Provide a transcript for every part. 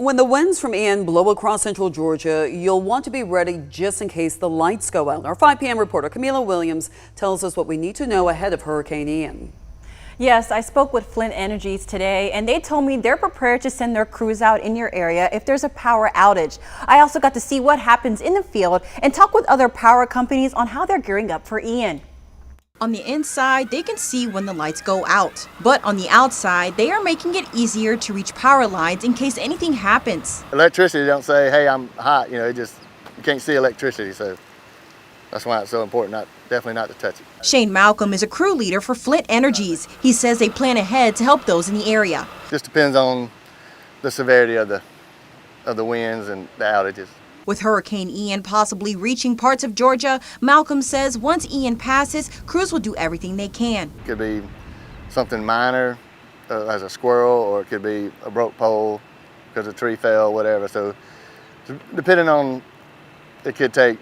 When the winds from Ian blow across central Georgia, you'll want to be ready just in case the lights go out. Our 5 p.m. reporter Camila Williams tells us what we need to know ahead of Hurricane Ian. Yes, I spoke with Flint Energies today, and they told me they're prepared to send their crews out in your area if there's a power outage. I also got to see what happens in the field and talk with other power companies on how they're gearing up for Ian. On the inside, they can see when the lights go out. But on the outside, they are making it easier to reach power lines in case anything happens. Electricity don't say, hey, I'm hot, you can't see electricity, so that's why it's so important, definitely not to touch it. Shane Malcolm is a crew leader for Flint Energies. He says they plan ahead to help those in the area. Just depends on the severity of the winds and the outages. With Hurricane Ian possibly reaching parts of Georgia, Malcolm says once Ian passes, crews will do everything they can. It could be something minor, as a squirrel, or it could be a broke pole because a tree fell, whatever. So depending on, it could take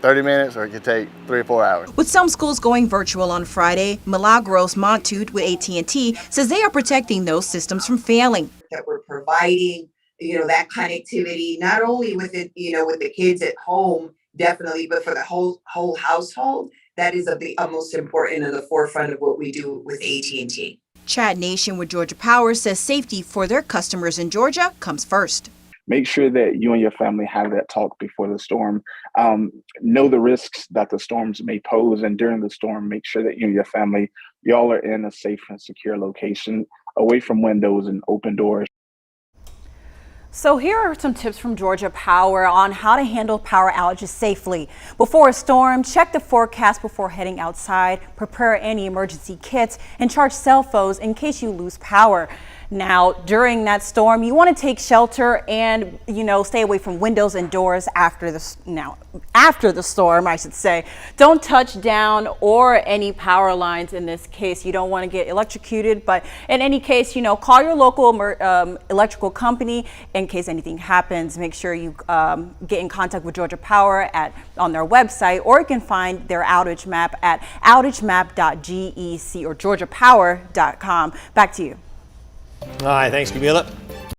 30 minutes or it could take 3 or 4 hours. With some schools going virtual on Friday, Milagros Montut with AT&T says they are protecting those systems from failing. That we're providing that connectivity, not only with it, with the kids at home, definitely, but for the whole household. That is of the utmost important and the forefront of what we do with AT&T. Chad Nation with Georgia Power says safety for their customers in Georgia comes first. Make sure that you and your family have that talk before the storm. Know the risks that the storms may pose, and during the storm, make sure that you and your family, y'all are in a safe and secure location, away from windows and open doors. So here are some tips from Georgia Power on how to handle power outages safely. Before a storm, check the forecast before heading outside, prepare any emergency kits, and charge cell phones in case you lose power. Now, during that storm, you want to take shelter and, stay away from windows and doors after the storm, I should say. Don't touch down or any power lines in this case. You don't want to get electrocuted, but in any case, call your local electrical company in case anything happens. Make sure you get in contact with Georgia Power on their website, or you can find their outage map at outagemap.gec or georgiapower.com. Back to you. All right, thanks, Camila.